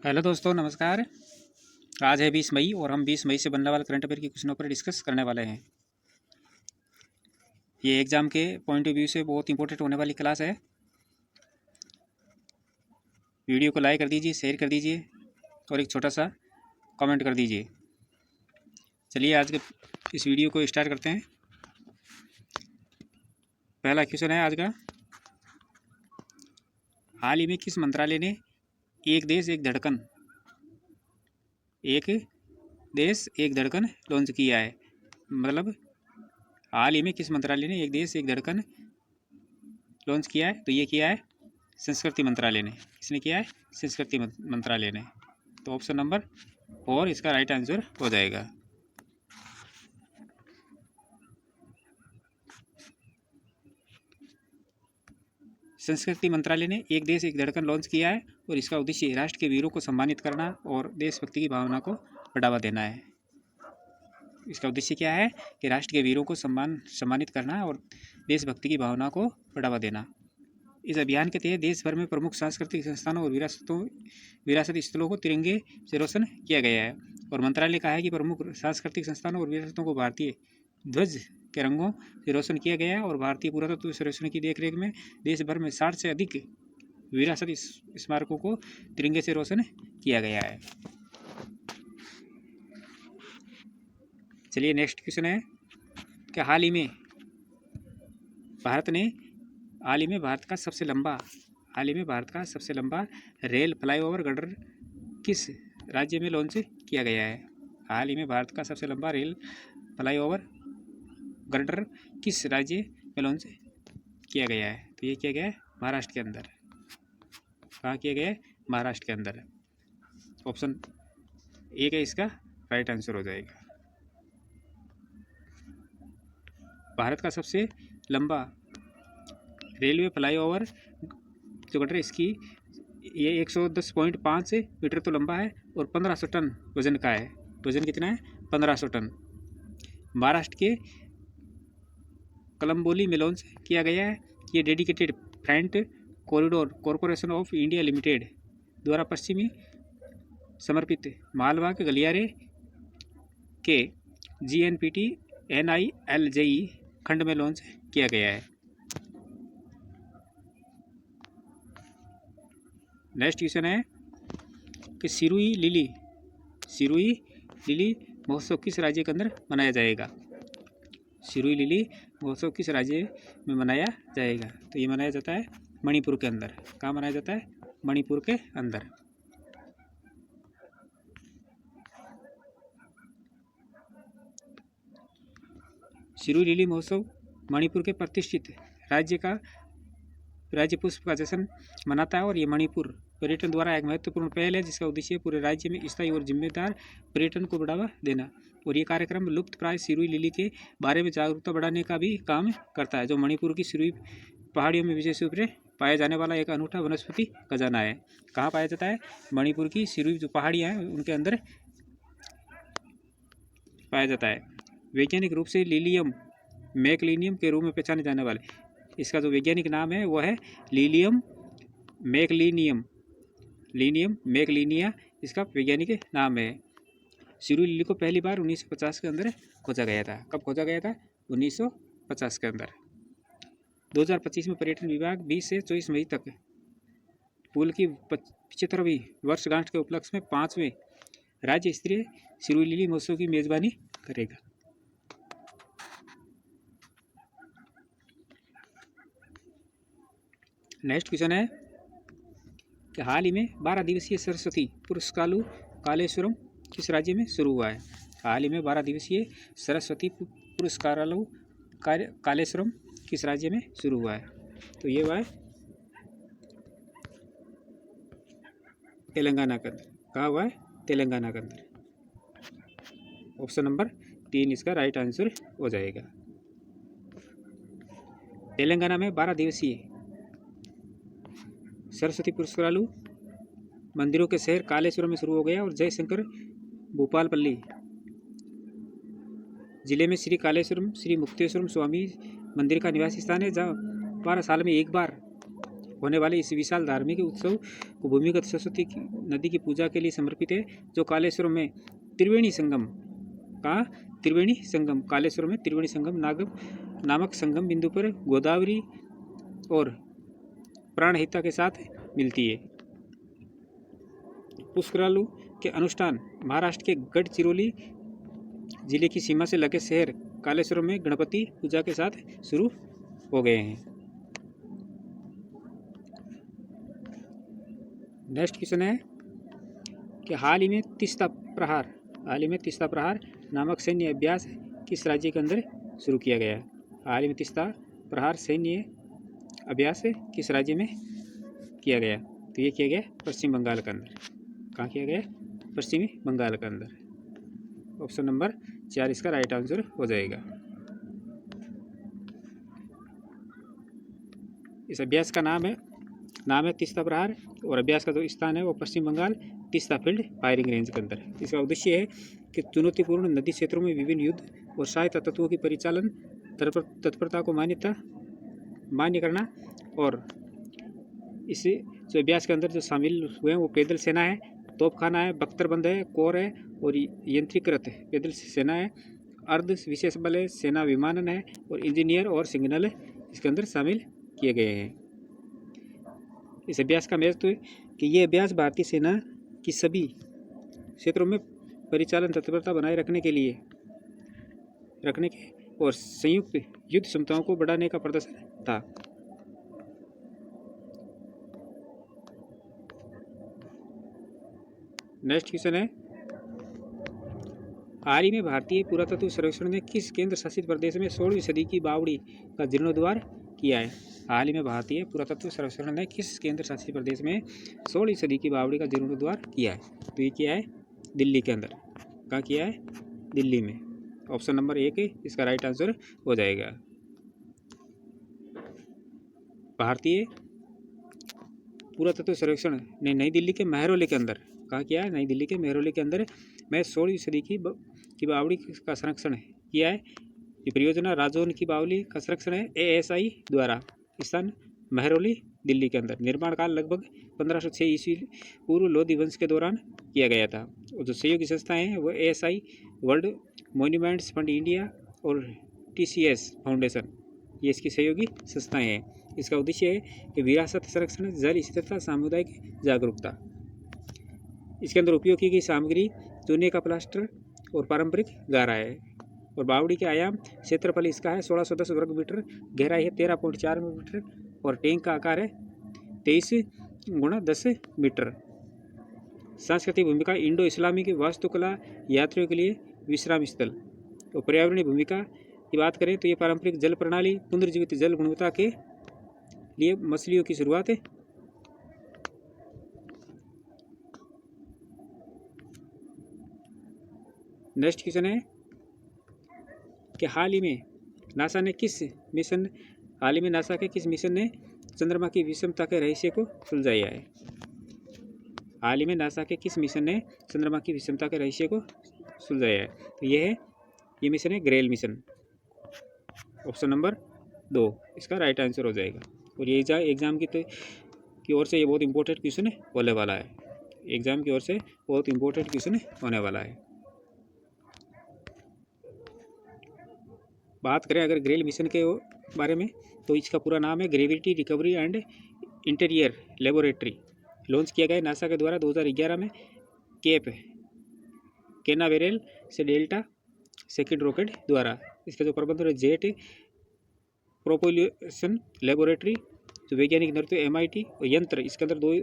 Hello दोस्तों, नमस्कार। आज है 20 मई और हम 20 मई से बनने वाले करंट अफेयर की क्वेश्चनों पर डिस्कस करने वाले हैं। ये एग्ज़ाम के पॉइंट ऑफ व्यू से बहुत इंपॉर्टेंट होने वाली क्लास है। वीडियो को लाइक कर दीजिए, शेयर कर दीजिए और एक छोटा सा कमेंट कर दीजिए। चलिए आज के इस वीडियो को स्टार्ट करते हैं। पहला क्वेश्चन है आज का, हाल ही में किस मंत्रालय ने एक देश एक धड़कन लॉन्च किया है? मतलब हाल ही में किस मंत्रालय ने एक देश एक धड़कन लॉन्च किया है? तो ये किया है संस्कृति मंत्रालय ने। किसने किया है? संस्कृति मंत्रालय ने। तो ऑप्शन नंबर 4 इसका राइट आंसर हो जाएगा। संस्कृति मंत्रालय ने एक देश एक धड़कन लॉन्च किया है और इसका उद्देश्य राष्ट्र के वीरों को सम्मानित करना और देशभक्ति की भावना को बढ़ावा देना है। इसका उद्देश्य क्या है कि राष्ट्र के वीरों को सम्मानित करना और देशभक्ति की भावना को बढ़ावा देना। इस अभियान के तहत देश भर में प्रमुख सांस्कृतिक संस्थानों और विरासती स्थलों को तिरंगे से रोशन किया गया है। और मंत्रालय ने कहा है कि प्रमुख सांस्कृतिक संस्थानों और विरासतों को भारतीय ध्वज के रंगों से रोशन किया गया है और भारतीय पुरातत्व सर्वेक्षण की देखरेख में देश भर में 60 से अधिक विरासती स्मारकों को तिरंगे से रोशन किया गया है। चलिए नेक्स्ट क्वेश्चन है कि हाल ही में भारत का सबसे लंबा रेल फ्लाईओवर गर्डर किस राज्य में लॉन्च किया गया है? हाल ही में भारत का सबसे लंबा रेल फ्लाईओवर गर्डर किस राज्य में लॉन्च किया गया है? तो ये किया गया है महाराष्ट्र के अंदर। कहाँ किया गया है? महाराष्ट्र के अंदर। ऑप्शन ए का इसका राइट आंसर हो जाएगा। भारत का सबसे लंबा रेलवे फ्लाईओवर जो गटर इसकी ये 110.5 मीटर तो लंबा है और 1500 टन वजन का है। वजन कितना है? 1500 टन। महाराष्ट्र के कलम्बोली में लॉन्च किया गया है। ये dedicated front corridor corporation of India limited द्वारा पश्चिमी समर्पित मालवाहक गलियारे के GNPT NILJE खंड में लॉन्च किया गया है। नेक्स्ट क्वेश्चन है कि सिरुई लिली महोत्सव किस राज्य के अंदर मनाया जाएगा? सिरुई लिली महोत्सव किस राज्य में मनाया जाएगा? तो ये मनाया जाता है मणिपुर के अंदर। कहाँ मनाया जाता है? मणिपुर के अंदर। सिरुई लिली महोत्सव मणिपुर के प्रतिष्ठित राज्य पुष्प का जश्न मनाता है और ये मणिपुर पर्यटन द्वारा एक महत्वपूर्ण पहल है जिसका उद्देश्य पूरे राज्य में स्थायी और जिम्मेदार पर्यटन को बढ़ावा देना। और ये कार्यक्रम लुप्त प्राय सिरुई लिली के बारे में जागरूकता बढ़ाने का भी काम करता है, जो मणिपुर की सिरुई पहाड़ियों में विशेष रूप से पाया जाने वाला एक अनूठा वनस्पति खजाना है। कहाँ पाया जाता है? मणिपुर की सिरुई जो पहाड़ियाँ हैं उनके अंदर पाया जाता है। वैज्ञानिक रूप से लिलियम मैकलिनियम के रूप में पहचाने जाने वाले इसका जो वैज्ञानिक नाम है वो है लिलियम मैकलिनिया इसका वैज्ञानिक नाम है। सिरुई लिली को पहली बार 1950 के अंदर खोजा गया था। कब खोजा गया था? 1950 के अंदर। 2025 में पर्यटन विभाग 20 से 24 मई तक पुल की 75वीं वर्षगांठ के उपलक्ष्य में 5वें राज्य स्तरीय सिरुई लिली महोत्सव की मेजबानी करेगा। नेक्स्ट क्वेश्चन है कि हाल ही में 12 दिवसीय सरस्वती पुरस्कारू कालेश्वरम किस राज्य में शुरू हुआ है? हाल ही में 12 दिवसीय सरस्वती पुरस्कारू कालेश्वरम किस राज्य में शुरू हुआ है? तो ये हुआ है तेलंगाना के अंदर। कहाँ हुआ है? तेलंगाना के अंदर। ऑप्शन नंबर 3 इसका राइट आंसर हो जाएगा। तेलंगाना में 12 दिवसीय सरस्वती पुरस्कारू मंदिरों के शहर कालेश्वरम में शुरू हो गया और जयशंकर भूपालपल्ली जिले में श्री कालेश्वरम श्री मुक्तेश्वरम स्वामी मंदिर का निवासी स्थान है, जहाँ 12 साल में एक बार होने वाले इस विशाल धार्मिक उत्सव को भूमिगत सरस्वती नदी की पूजा के लिए समर्पित है, जो कालेश्वरम में त्रिवेणी संगम कालेश्वरम में त्रिवेणी संगम नामक संगम बिंदु पर गोदावरी और प्राणहिता के साथ मिलती है। पुष्करालु के अनुष्ठान महाराष्ट्र के गढ़चिरोली जिले की सीमा से लगे शहर कालेश्वरम में गणपति पूजा के साथ शुरू हो गए हैं। नेक्स्ट क्वेश्चन है कि हाल ही में तीस्ता प्रहार नामक सैन्य अभ्यास किस राज्य के अंदर शुरू किया गया है? हाल ही में तीस्ता प्रहार सैन्य अभ्यास किस राज्य में किया गया? तो ये किया गया पश्चिम बंगाल के अंदर। कहाँ किया गया? पश्चिमी बंगाल के अंदर। ऑप्शन नंबर 4 इसका राइट आंसर हो जाएगा। इस अभ्यास का नाम है तीस्ता प्रहार और अभ्यास का जो स्थान है वो Paschim Bangal Teesta field firing range के अंदर। इसका उद्देश्य है कि चुनौतीपूर्ण नदी क्षेत्रों में विभिन्न युद्ध और सहायता तत्वों की परिचालन तत्परता को मान्य करना, और इस जो अभ्यास के अंदर जो शामिल हुए हैं वो पैदल सेना है, तोपखाना है, बख्तरबंद है, कोर है और यंत्रीकृत पैदल सेना है, अर्ध विशेष बल है, सेना विमानन है और इंजीनियर और सिग्नल इसके अंदर शामिल किए गए हैं। इस अभ्यास का महत्व है कि ये अभ्यास भारतीय सेना की सभी क्षेत्रों में परिचालन तत्परता बनाए रखने के और संयुक्त युद्ध क्षमताओं को बढ़ाने का प्रदर्शन था। नेक्स्ट क्वेश्चन है, हाल ही में भारतीय पुरातत्व सर्वेक्षण ने किस केंद्र शासित प्रदेश में 16वीं सदी की बावड़ी का जीर्णोद्धार किया है? हाल ही में भारतीय पुरातत्व सर्वेक्षण ने किस केंद्र शासित प्रदेश में 16वीं सदी की बावड़ी का जीर्णोद्धार किया है? तो ये किया है दिल्ली के अंदर। कहाँ किया है? दिल्ली में। ऑप्शन नंबर 1 इसका राइट आंसर हो जाएगा। भारतीय पुरातत्व सर्वेक्षण ने नई दिल्ली के महरौली के अंदर, कहाँ किया है? नई दिल्ली के महरौली के अंदर में 16वीं सदी की बावड़ी का संरक्षण किया है। ये परियोजना राजौन की बावली का संरक्षण है ASI द्वारा। स्थान महरौली दिल्ली के अंदर। निर्माण काल लगभग 1506 ईस्वी पूर्व लोधी वंश के दौरान किया गया था। और जो सहयोगी संस्थाएं हैं वो ASI, world monuments fund India और TCS फाउंडेशन, ये इसकी सहयोगी संस्थाएं हैं। इसका उद्देश्य है कि विरासत संरक्षण, जल स्थिरता, सामुदायिक जागरूकता। इसके अंदर उपयोग की गई सामग्री चूने का प्लास्टर और पारंपरिक गारा है। और बावड़ी के आयाम, क्षेत्रफल इसका है 1610 वर्ग मीटर, गहराई है 13.4 मीटर और टैंक का आकार है 23 × 10 मीटर। सांस्कृतिक भूमिका, इंडो इस्लामिक वास्तुकला, यात्रियों के लिए विश्राम स्थल। और पर्यावरणीय भूमिका की बात करें तो ये पारंपरिक जल प्रणाली, पुनर्जीवित जल गुणवत्ता के लिए मछलियों की शुरुआत है। नेक्स्ट क्वेश्चन है कि हाल ही में नासा के किस मिशन ने चंद्रमा की विषमता के रहस्य को सुलझाया है? हाल ही में नासा के किस मिशन ने चंद्रमा की विषमता के रहस्य को सुलझाया है? तो ये मिशन है ग्रेल मिशन। ऑप्शन नंबर 2 इसका राइट आंसर हो जाएगा। और ये एग्जाम की ओर से ये बहुत इंपॉर्टेंट क्वेश्चन होने वाला है। एग्जाम की ओर से बहुत इंपॉर्टेंट क्वेश्चन होने वाला है। बात करें अगर ग्रेल मिशन के बारे में तो इसका पूरा नाम है gravity recovery and interior laboratory. Launch किया गया नासा के द्वारा 2011 में केप कैनावेरल से डेल्टा सेकंड रॉकेट द्वारा। इसका जो प्रबंधन है जेट प्रोपल्शन लेबोरेटरी, जो वैज्ञानिक नेतृत्व MIT और यंत्र, इसके अंदर 2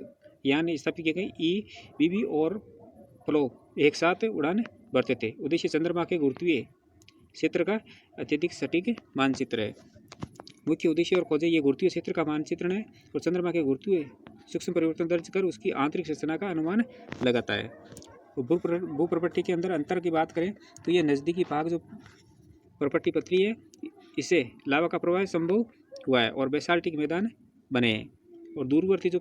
यान स्थापित किए गए EBB और फ्लो एक साथ उड़ान भरते थे। उद्देश्य चंद्रमा के गुरुत्वीय क्षेत्र का अत्यधिक सटीक मानचित्र है। मुख्य उद्देश्य और खोजें ये गुरुत्वीय क्षेत्र का मानचित्रण है और चंद्रमा के गुरुत्वीय सूक्ष्म परिवर्तन दर्ज कर उसकी आंतरिक संरचना का अनुमान लगाता है। भूप्रपट्टी के अंदर अंतर की बात करें तो ये नज़दीकी भाग जो प्रपट्टी पतली है, इससे लावा का प्रवाह संभव हुआ है और बेसाल्टिक मैदान बने हैं। और दूरवर्ती जो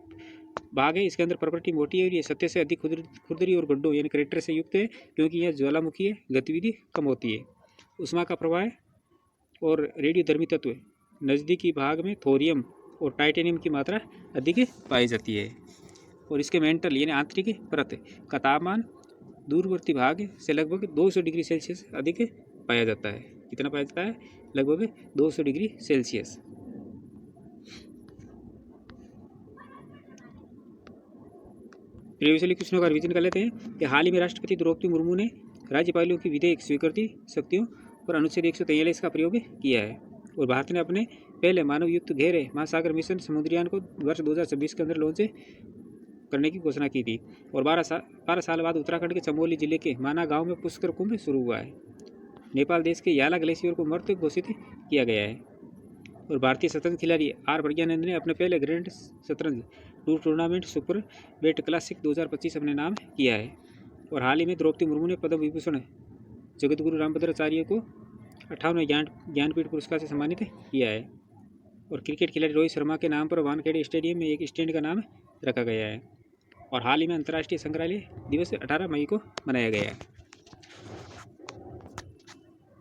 भाग है इसके अंदर प्रपट्टी मोटी है और ये सतह से अधिक खुरदरी और गड्ढों यानी क्रेटर से युक्त है, क्योंकि यह ज्वालामुखी गतिविधि कम होती है। उष्मा का प्रवाह और रेडियोधर्मी तत्व नज़दीकी भाग में थोरियम और टाइटेनियम की मात्रा अधिक पाई जाती है। और इसके मेंटल यानी आंतरिक परत का तापमान दूरवर्ती भाग से लगभग 200 डिग्री सेल्सियस अधिक पाया जाता है। कितना पाया जाता है? लगभग 200 डिग्री सेल्सियस। प्रीवियसली क्वेश्चनों का रिवीजन कर लेते हैं कि हाल ही में राष्ट्रपति द्रौपदी मुर्मू ने राज्यपालों की विधेयक स्वीकृति शक्तियों पर अनुच्छेद 143 का प्रयोग किया है। और भारत ने अपने पहले मानव युक्त गहरे महासागर मिशन समुद्रयान को वर्ष 2026 के अंदर लॉन्च करने की घोषणा की थी। और 12 साल बाद उत्तराखंड के चमोली जिले के माना गांव में पुष्कर कुंभ शुरू हुआ है। नेपाल देश के याला ग्लेशियर को मृत घोषित किया गया है। और भारतीय शतरंज खिलाड़ी आर प्रज्ञानंद ने अपने पहले ग्रैंड शतरंज tour tournament super bet classic 2025 अपने नाम किया है। और हाल ही में द्रौपदी मुर्मू ने पद्म विभूषण जगतगुरु रामभद्राचार्य को 58वें ज्ञानपीठ पुरस्कार से सम्मानित किया है। और क्रिकेट खिलाड़ी रोहित शर्मा के नाम पर वानखेड़े स्टेडियम में एक स्टैंड का नाम रखा गया है। और हाल ही में अंतर्राष्ट्रीय संग्रहालय दिवस 18 मई को मनाया गया है।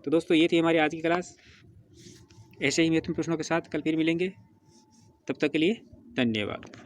तो दोस्तों ये थी हमारी आज की क्लास। ऐसे ही महत्वपूर्ण प्रश्नों के साथ कल फिर मिलेंगे। तब तक के लिए धन्यवाद।